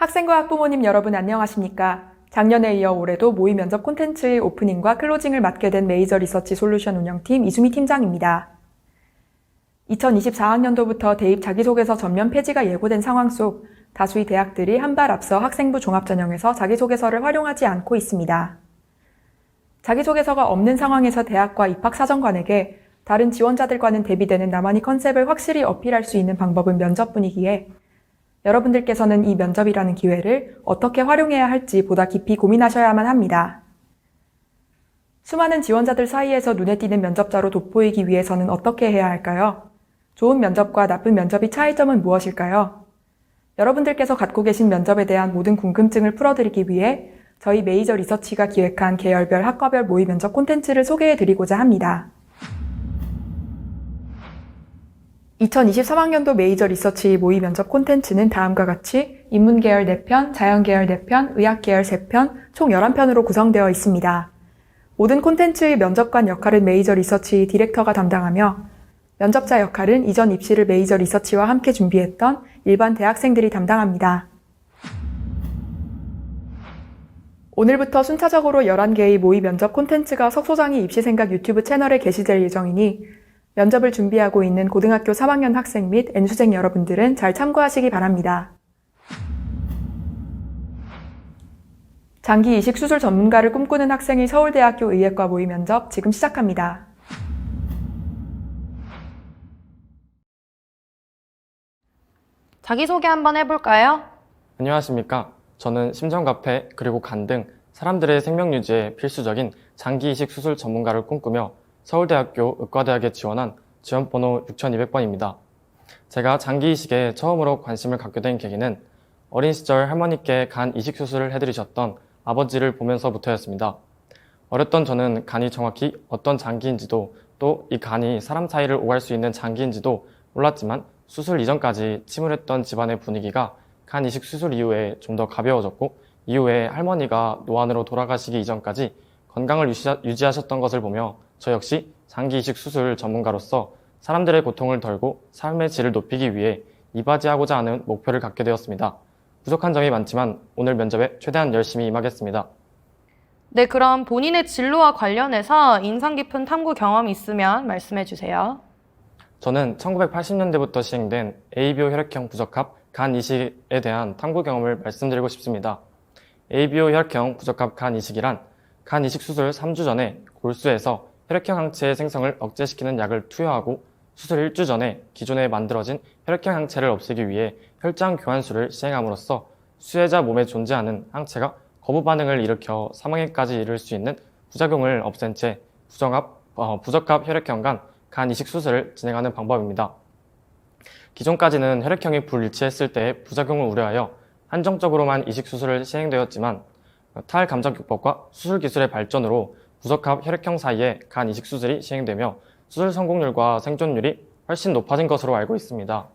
학생과 학부모님 여러분 안녕하십니까? 작년에 이어 올해도 모의 면접 콘텐츠의 오프닝과 클로징을 맡게 된 메이저 리서치 솔루션 운영팀 이수미 팀장입니다. 2024학년도부터 대입 자기소개서 전면 폐지가 예고된 상황 속 다수의 대학들이 한 발 앞서 학생부 종합전형에서 자기소개서를 활용하지 않고 있습니다. 자기소개서가 없는 상황에서 대학과 입학사정관에게 다른 지원자들과는 대비되는 나만의 컨셉을 확실히 어필할 수 있는 방법은 면접뿐이기에 여러분들께서는 이 면접이라는 기회를 어떻게 활용해야 할지 보다 깊이 고민하셔야만 합니다. 수많은 지원자들 사이에서 눈에 띄는 면접자로 돋보이기 위해서는 어떻게 해야 할까요? 좋은 면접과 나쁜 면접의 차이점은 무엇일까요? 여러분들께서 갖고 계신 면접에 대한 모든 궁금증을 풀어드리기 위해 저희 메이저 리서치가 기획한 계열별 학과별 모의 면접 콘텐츠를 소개해드리고자 합니다. 2023학년도 메이저 리서치 모의 면접 콘텐츠는 다음과 같이 인문계열 4편, 자연계열 4편, 의학계열 3편, 총 11편으로 구성되어 있습니다. 모든 콘텐츠의 면접관 역할은 메이저 리서치 디렉터가 담당하며 면접자 역할은 이전 입시를 메이저 리서치와 함께 준비했던 일반 대학생들이 담당합니다. 오늘부터 순차적으로 11개의 모의 면접 콘텐츠가 석소장이 입시생각 유튜브 채널에 게시될 예정이니 면접을 준비하고 있는 고등학교 3학년 학생 및 N수생 여러분들은 잘 참고하시기 바랍니다. 장기 이식 수술 전문가를 꿈꾸는 학생의 서울대학교 의예과 모의 면접 지금 시작합니다. 자기소개 한번 해볼까요? 안녕하십니까. 저는 심전가폐 그리고 간 등 사람들의 생명 유지에 필수적인 장기 이식 수술 전문가를 꿈꾸며 서울대학교 의과대학에 지원한 지원번호 6200번입니다. 제가 장기 이식에 처음으로 관심을 갖게 된 계기는 어린 시절 할머니께 간 이식 수술을 해드리셨던 아버지를 보면서부터였습니다. 어렸던 저는 간이 정확히 어떤 장기인지도 또 이 간이 사람 사이를 오갈 수 있는 장기인지도 몰랐지만 수술 이전까지 침울했던 집안의 분위기가 간 이식 수술 이후에 좀 더 가벼워졌고 이후에 할머니가 노안으로 돌아가시기 이전까지 건강을 유지하셨던 것을 보며 저 역시 장기 이식 수술 전문가로서 사람들의 고통을 덜고 삶의 질을 높이기 위해 이바지하고자 하는 목표를 갖게 되었습니다. 부족한 점이 많지만 오늘 면접에 최대한 열심히 임하겠습니다. 네, 그럼 본인의 진로와 관련해서 인상 깊은 탐구 경험이 있으면 말씀해 주세요. 저는 1980년대부터 시행된 ABO 혈액형 부적합 간 이식에 대한 탐구 경험을 말씀드리고 싶습니다. ABO 혈액형 부적합 간 이식이란 간 이식 수술 3주 전에 골수에서 혈액형 항체의 생성을 억제시키는 약을 투여하고 수술 1주 전에 기존에 만들어진 혈액형 항체를 없애기 위해 혈장 교환술을 시행함으로써 수혜자 몸에 존재하는 항체가 거부 반응을 일으켜 사망에까지 이를 수 있는 부작용을 없앤 채 부적합 혈액형 간 이식 수술을 진행하는 방법입니다. 기존까지는 혈액형이 불일치했을 때의 부작용을 우려하여 한정적으로만 이식 수술을 시행되었지만 탈감작요법과 수술 기술의 발전으로 부적합 혈액형 사이에 간 이식 수술이 시행되며 수술 성공률과 생존율이 훨씬 높아진 것으로 알고 있습니다.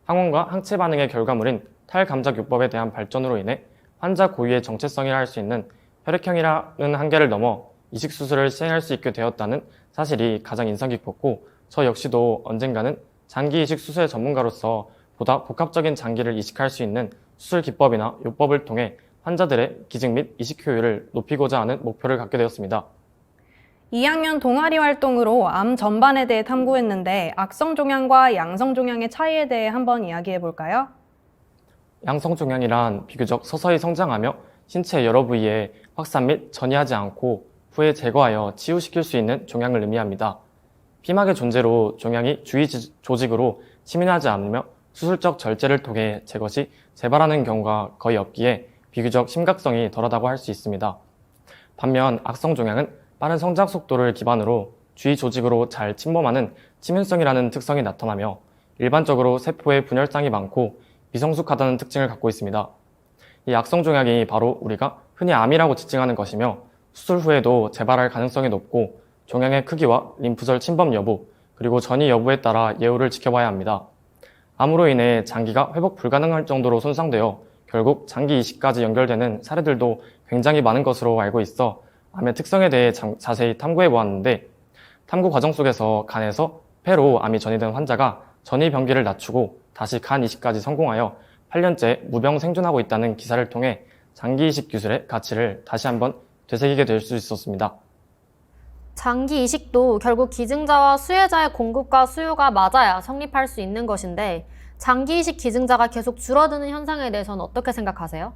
항원과 항체 반응의 결과물인 탈감작요법에 대한 발전으로 인해 환자 고유의 정체성이라 할 수 있는 혈액형이라는 한계를 넘어 이식 수술을 시행할 수 있게 되었다는 사실이 가장 인상 깊었고 저 역시도 언젠가는 장기 이식 수술의 전문가로서 보다 복합적인 장기를 이식할 수 있는 수술 기법이나 요법을 통해 환자들의 기증 및 이식 효율을 높이고자 하는 목표를 갖게 되었습니다. 2학년 동아리 활동으로 암 전반에 대해 탐구했는데 악성 종양과 양성 종양의 차이에 대해 한번 이야기해 볼까요? 양성 종양이란 비교적 서서히 성장하며 신체 여러 부위에 확산 및 전이하지 않고 후에 제거하여 치유시킬 수 있는 종양을 의미합니다. 피막의 존재로 종양이 주위 조직으로 침입하지 않으며 수술적 절제를 통해 제거 시 재발하는 경우가 거의 없기에 비교적 심각성이 덜하다고 할 수 있습니다. 반면 악성 종양은 빠른 성장 속도를 기반으로 주위 조직으로 잘 침범하는 치명성이라는 특성이 나타나며 일반적으로 세포에 분열상이 많고 미성숙하다는 특징을 갖고 있습니다. 이 악성 종양이 바로 우리가 흔히 암이라고 지칭하는 것이며 수술 후에도 재발할 가능성이 높고 종양의 크기와 림프절 침범 여부 그리고 전이 여부에 따라 예후를 지켜봐야 합니다. 암으로 인해 장기가 회복 불가능할 정도로 손상되어 결국 장기 이식까지 연결되는 사례들도 굉장히 많은 것으로 알고 있어 암의 특성에 대해 자세히 탐구해 보았는데 탐구 과정 속에서 간에서 폐로 암이 전이된 환자가 전이 병기를 낮추고 다시 간 이식까지 성공하여 8년째 무병 생존하고 있다는 기사를 통해 장기 이식 기술의 가치를 다시 한번 되새기게 될 수 있었습니다. 장기 이식도 결국 기증자와 수혜자의 공급과 수요가 맞아야 성립할 수 있는 것인데 장기 이식 기증자가 계속 줄어드는 현상에 대해서는 어떻게 생각하세요?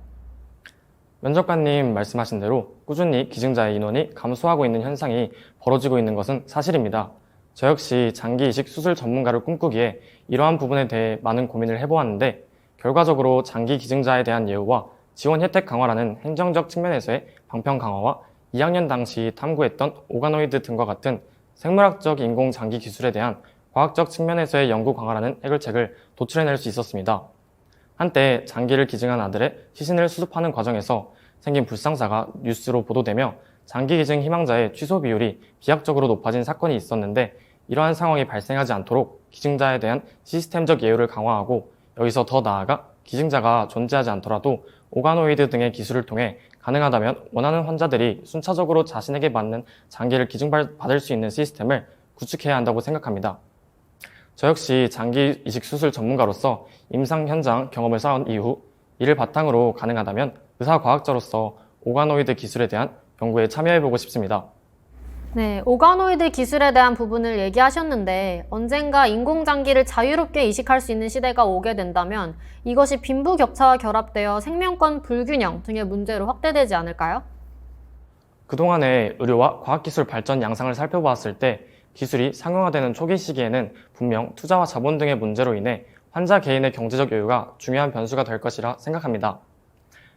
면접관님 말씀하신 대로 꾸준히 기증자의 인원이 감소하고 있는 현상이 벌어지고 있는 것은 사실입니다. 저 역시 장기 이식 수술 전문가를 꿈꾸기에 이러한 부분에 대해 많은 고민을 해보았는데 결과적으로 장기 기증자에 대한 예우와 지원 혜택 강화라는 행정적 측면에서의 방편 강화와 2학년 당시 탐구했던 오가노이드 등과 같은 생물학적 인공 장기 기술에 대한 과학적 측면에서의 연구 강화라는 해결책을 도출해낼 수 있었습니다. 한때 장기를 기증한 아들의 시신을 수습하는 과정에서 생긴 불상사가 뉴스로 보도되며 장기 기증 희망자의 취소 비율이 비약적으로 높아진 사건이 있었는데 이러한 상황이 발생하지 않도록 기증자에 대한 시스템적 예우를 강화하고 여기서 더 나아가 기증자가 존재하지 않더라도 오가노이드 등의 기술을 통해 가능하다면 원하는 환자들이 순차적으로 자신에게 맞는 장기를 기증받을 수 있는 시스템을 구축해야 한다고 생각합니다. 저 역시 장기 이식 수술 전문가로서 임상 현장 경험을 쌓은 이후 이를 바탕으로 가능하다면 의사과학자로서 오가노이드 기술에 대한 연구에 참여해보고 싶습니다. 네, 오가노이드 기술에 대한 부분을 얘기하셨는데 언젠가 인공장기를 자유롭게 이식할 수 있는 시대가 오게 된다면 이것이 빈부격차와 결합되어 생명권 불균형 등의 문제로 확대되지 않을까요? 그동안의 의료와 과학기술 발전 양상을 살펴보았을 때 기술이 상용화되는 초기 시기에는 분명 투자와 자본 등의 문제로 인해 환자 개인의 경제적 여유가 중요한 변수가 될 것이라 생각합니다.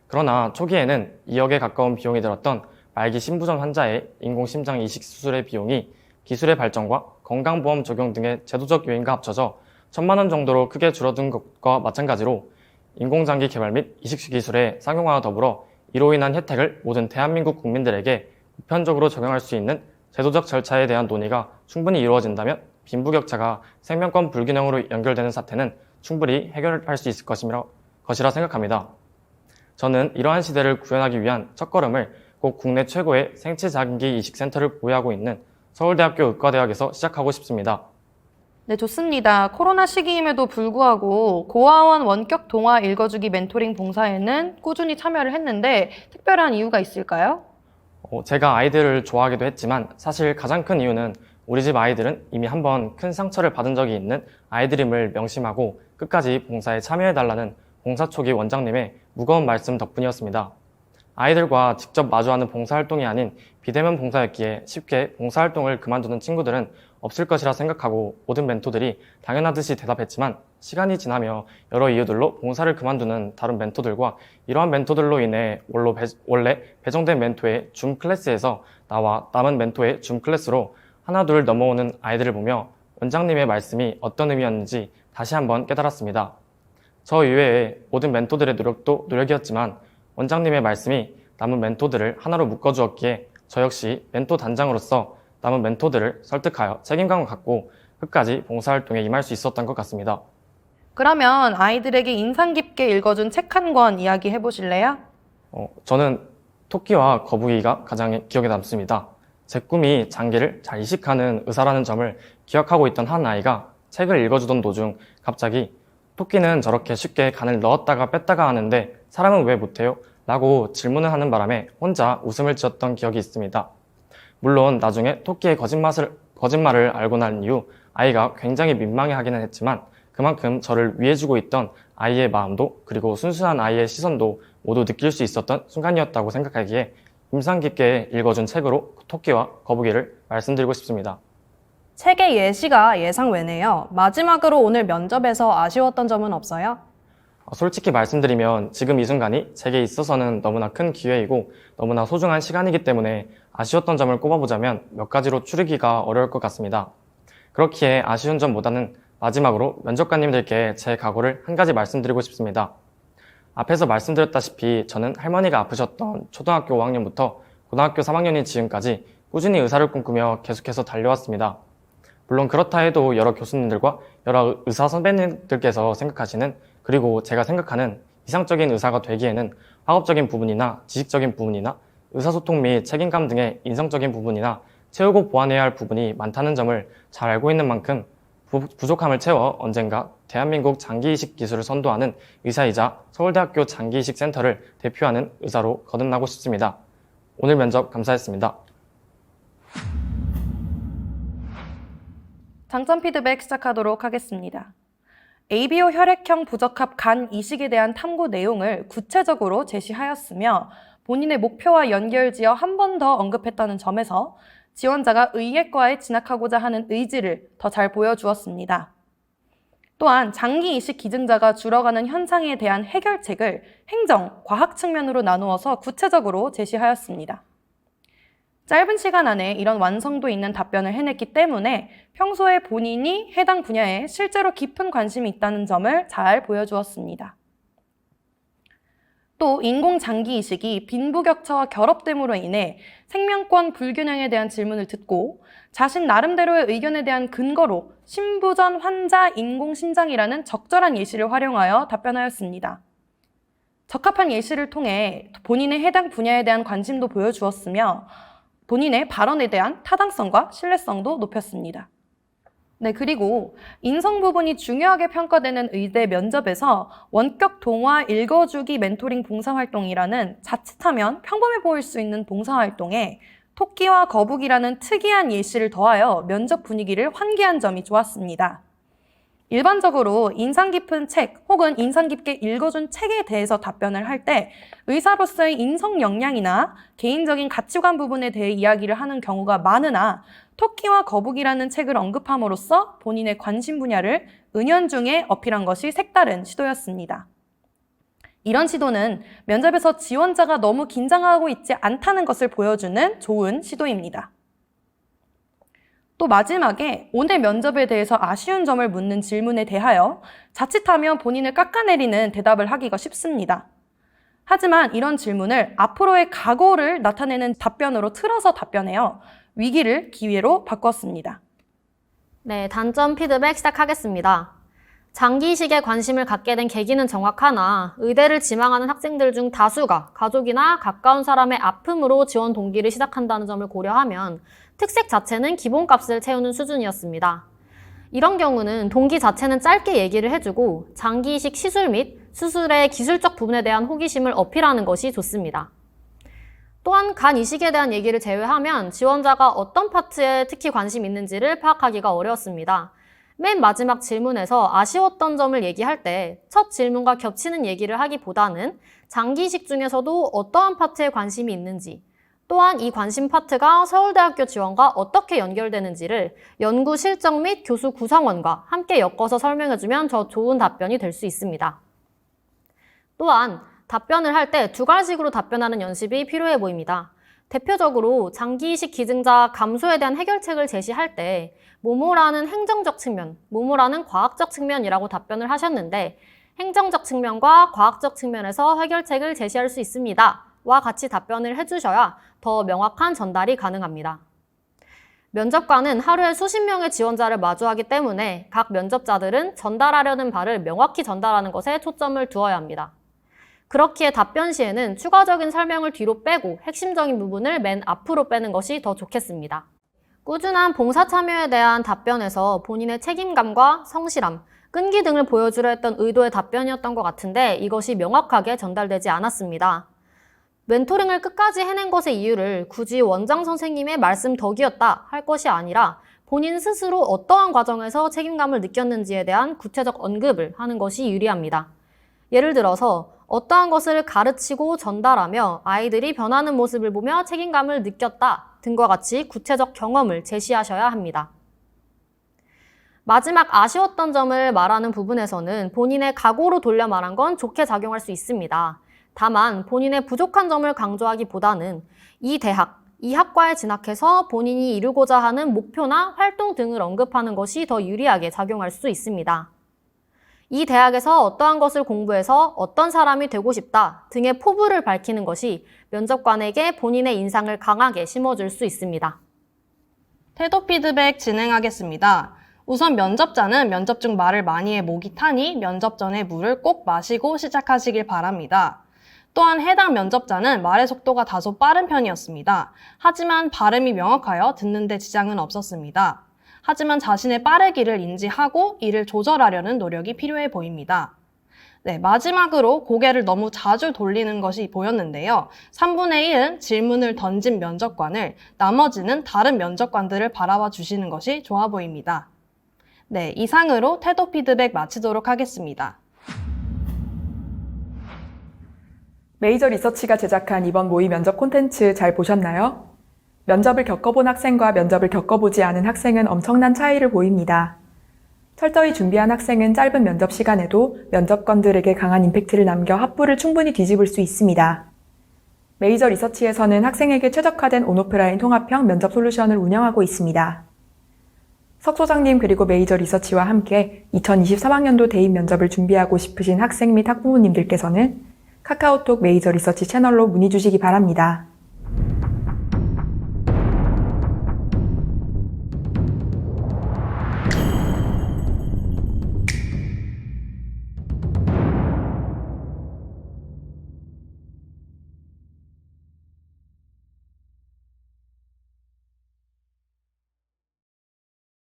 그러나 초기에는 2억에 가까운 비용이 들었던 말기 신부전 환자의 인공심장 이식 수술의 비용이 기술의 발전과 건강보험 적용 등의 제도적 요인과 합쳐져 1,000만 원 정도로 크게 줄어든 것과 마찬가지로 인공장기 개발 및 이식 기술의 상용화와 더불어 이로 인한 혜택을 모든 대한민국 국민들에게 보편적으로 적용할 수 있는 제도적 절차에 대한 논의가 충분히 이루어진다면 빈부격차가 생명권 불균형으로 연결되는 사태는 충분히 해결할 수 있을 것이라 생각합니다. 저는 이러한 시대를 구현하기 위한 첫걸음을 꼭 국내 최고의 생체장기 이식센터를 보유하고 있는 서울대학교 의과대학에서 시작하고 싶습니다. 네, 좋습니다. 코로나 시기임에도 불구하고 고아원 원격 동화 읽어주기 멘토링 봉사에는 꾸준히 참여를 했는데 특별한 이유가 있을까요? 제가 아이들을 좋아하기도 했지만 사실 가장 큰 이유는 우리 집 아이들은 이미 한번 큰 상처를 받은 적이 있는 아이들임을 명심하고 끝까지 봉사에 참여해달라는 봉사 초기 원장님의 무거운 말씀 덕분이었습니다. 아이들과 직접 마주하는 봉사활동이 아닌 비대면 봉사였기에 쉽게 봉사활동을 그만두는 친구들은 없을 것이라 생각하고 모든 멘토들이 당연하듯이 대답했지만 시간이 지나며 여러 이유들로 봉사를 그만두는 다른 멘토들과 이러한 멘토들로 인해 원래 배정된 멘토의 줌 클래스에서 나와 남은 멘토의 줌 클래스로 하나 둘 넘어오는 아이들을 보며 원장님의 말씀이 어떤 의미였는지 다시 한번 깨달았습니다. 저 이외에 모든 멘토들의 노력도 노력이었지만 원장님의 말씀이 남은 멘토들을 하나로 묶어주었기에 저 역시 멘토 단장으로서 남은 멘토들을 설득하여 책임감을 갖고 끝까지 봉사활동에 임할 수 있었던 것 같습니다. 그러면 아이들에게 인상 깊게 읽어준 책 한 권 이야기해 보실래요? 저는 토끼와 거북이가 가장 기억에 남습니다. 제 꿈이 장기를 잘 이식하는 의사라는 점을 기억하고 있던 한 아이가 책을 읽어주던 도중 갑자기 토끼는 저렇게 쉽게 간을 넣었다가 뺐다가 하는데 사람은 왜 못해요? 라고 질문을 하는 바람에 혼자 웃음을 지었던 기억이 있습니다. 물론 나중에 토끼의 거짓말을 알고 난 이후 아이가 굉장히 민망해하기는 했지만 그만큼 저를 위해주고 있던 아이의 마음도 그리고 순수한 아이의 시선도 모두 느낄 수 있었던 순간이었다고 생각하기에 인상 깊게 읽어준 책으로 토끼와 거북이를 말씀드리고 싶습니다. 책의 예시가 예상 외네요. 마지막으로 오늘 면접에서 아쉬웠던 점은 없어요? 솔직히 말씀드리면 지금 이 순간이 제게 있어서는 너무나 큰 기회이고 너무나 소중한 시간이기 때문에 아쉬웠던 점을 꼽아보자면 몇 가지로 추리기가 어려울 것 같습니다. 그렇기에 아쉬운 점보다는 마지막으로 면접관님들께 제 각오를 한 가지 말씀드리고 싶습니다. 앞에서 말씀드렸다시피 저는 할머니가 아프셨던 초등학교 5학년부터 고등학교 3학년인 지금까지 꾸준히 의사를 꿈꾸며 계속해서 달려왔습니다. 물론 그렇다 해도 여러 교수님들과 여러 의사 선배님들께서 생각하시는 그리고 제가 생각하는 이상적인 의사가 되기에는 학업적인 부분이나 지식적인 부분이나 의사소통 및 책임감 등의 인성적인 부분이나 채우고 보완해야 할 부분이 많다는 점을 잘 알고 있는 만큼 부족함을 채워 언젠가 대한민국 장기이식 기술을 선도하는 의사이자 서울대학교 장기이식센터를 대표하는 의사로 거듭나고 싶습니다. 오늘 면접 감사했습니다. 장점 피드백 시작하도록 하겠습니다. ABO 혈액형 부적합 간 이식에 대한 탐구 내용을 구체적으로 제시하였으며 본인의 목표와 연결지어 한 번 더 언급했다는 점에서 지원자가 의예과에 진학하고자 하는 의지를 더 잘 보여주었습니다. 또한 장기 이식 기증자가 줄어가는 현상에 대한 해결책을 행정, 과학 측면으로 나누어서 구체적으로 제시하였습니다. 짧은 시간 안에 이런 완성도 있는 답변을 해냈기 때문에 평소에 본인이 해당 분야에 실제로 깊은 관심이 있다는 점을 잘 보여주었습니다. 또 인공장기 이식이 빈부격차와 결합됨으로 인해 생명권 불균형에 대한 질문을 듣고 자신 나름대로의 의견에 대한 근거로 신부전 환자 인공심장이라는 적절한 예시를 활용하여 답변하였습니다. 적합한 예시를 통해 본인의 해당 분야에 대한 관심도 보여주었으며 본인의 발언에 대한 타당성과 신뢰성도 높였습니다. 네, 그리고 인성 부분이 중요하게 평가되는 의대 면접에서 원격 동화 읽어주기 멘토링 봉사활동이라는 자칫하면 평범해 보일 수 있는 봉사활동에 토끼와 거북이라는 특이한 예시를 더하여 면접 분위기를 환기한 점이 좋았습니다. 일반적으로 인상 깊은 책 혹은 인상 깊게 읽어준 책에 대해서 답변을 할 때 의사로서의 인성 역량이나 개인적인 가치관 부분에 대해 이야기를 하는 경우가 많으나 토끼와 거북이라는 책을 언급함으로써 본인의 관심 분야를 은연중에 어필한 것이 색다른 시도였습니다. 이런 시도는 면접에서 지원자가 너무 긴장하고 있지 않다는 것을 보여주는 좋은 시도입니다. 또 마지막에 오늘 면접에 대해서 아쉬운 점을 묻는 질문에 대하여 자칫하면 본인을 깎아내리는 대답을 하기가 쉽습니다. 하지만 이런 질문을 앞으로의 각오를 나타내는 답변으로 틀어서 답변해요. 위기를 기회로 바꿨습니다. 네, 단점 피드백 시작하겠습니다. 장기 이식에 관심을 갖게 된 계기는 정확하나 의대를 지망하는 학생들 중 다수가 가족이나 가까운 사람의 아픔으로 지원 동기를 시작한다는 점을 고려하면 특색 자체는 기본값을 채우는 수준이었습니다. 이런 경우는 동기 자체는 짧게 얘기를 해주고 장기 이식 시술 및 수술의 기술적 부분에 대한 호기심을 어필하는 것이 좋습니다. 또한 간 이식에 대한 얘기를 제외하면 지원자가 어떤 파트에 특히 관심이 있는지를 파악하기가 어려웠습니다. 맨 마지막 질문에서 아쉬웠던 점을 얘기할 때 첫 질문과 겹치는 얘기를 하기보다는 장기 이식 중에서도 어떠한 파트에 관심이 있는지, 또한 이 관심 파트가 서울대학교 지원과 어떻게 연결되는지를 연구 실적 및 교수 구성원과 함께 엮어서 설명해주면 더 좋은 답변이 될 수 있습니다. 또한 답변을 할 때 두 가지식으로 답변하는 연습이 필요해 보입니다. 대표적으로 장기 이식 기증자 감소에 대한 해결책을 제시할 때 뭐뭐라는 행정적 측면, 뭐뭐라는 과학적 측면이라고 답변을 하셨는데 행정적 측면과 과학적 측면에서 해결책을 제시할 수 있습니다. 와 같이 답변을 해주셔야 더 명확한 전달이 가능합니다. 면접관은 하루에 수십 명의 지원자를 마주하기 때문에 각 면접자들은 전달하려는 바를 명확히 전달하는 것에 초점을 두어야 합니다. 그렇기에 답변 시에는 추가적인 설명을 뒤로 빼고 핵심적인 부분을 맨 앞으로 빼는 것이 더 좋겠습니다. 꾸준한 봉사 참여에 대한 답변에서 본인의 책임감과 성실함, 끈기 등을 보여주려 했던 의도의 답변이었던 것 같은데 이것이 명확하게 전달되지 않았습니다. 멘토링을 끝까지 해낸 것의 이유를 굳이 원장 선생님의 말씀 덕이었다 할 것이 아니라 본인 스스로 어떠한 과정에서 책임감을 느꼈는지에 대한 구체적 언급을 하는 것이 유리합니다. 예를 들어서 어떠한 것을 가르치고 전달하며 아이들이 변하는 모습을 보며 책임감을 느꼈다 등과 같이 구체적 경험을 제시하셔야 합니다. 마지막 아쉬웠던 점을 말하는 부분에서는 본인의 각오로 돌려 말한 건 좋게 작용할 수 있습니다. 다만 본인의 부족한 점을 강조하기보다는 이 대학, 이 학과에 진학해서 본인이 이루고자 하는 목표나 활동 등을 언급하는 것이 더 유리하게 작용할 수 있습니다. 이 대학에서 어떠한 것을 공부해서 어떤 사람이 되고 싶다 등의 포부를 밝히는 것이 면접관에게 본인의 인상을 강하게 심어줄 수 있습니다. 태도 피드백 진행하겠습니다. 우선 면접자는 면접 중 말을 많이 해 목이 타니 면접 전에 물을 꼭 마시고 시작하시길 바랍니다. 또한 해당 면접자는 말의 속도가 다소 빠른 편이었습니다. 하지만 발음이 명확하여 듣는 데 지장은 없었습니다. 하지만 자신의 빠르기를 인지하고 이를 조절하려는 노력이 필요해 보입니다. 네, 마지막으로 고개를 너무 자주 돌리는 것이 보였는데요. 3분의 1은 질문을 던진 면접관을, 나머지는 다른 면접관들을 바라봐 주시는 것이 좋아 보입니다. 네, 이상으로 태도 피드백 마치도록 하겠습니다. 메이저 리서치가 제작한 이번 모의 면접 콘텐츠 잘 보셨나요? 면접을 겪어본 학생과 면접을 겪어보지 않은 학생은 엄청난 차이를 보입니다. 철저히 준비한 학생은 짧은 면접 시간에도 면접관들에게 강한 임팩트를 남겨 합부를 충분히 뒤집을 수 있습니다. 메이저 리서치에서는 학생에게 최적화된 온오프라인 통합형 면접 솔루션을 운영하고 있습니다. 석 소장님 그리고 메이저 리서치와 함께 2023학년도 대입 면접을 준비하고 싶으신 학생 및 학부모님들께서는 카카오톡 메이저 리서치 채널로 문의 주시기 바랍니다.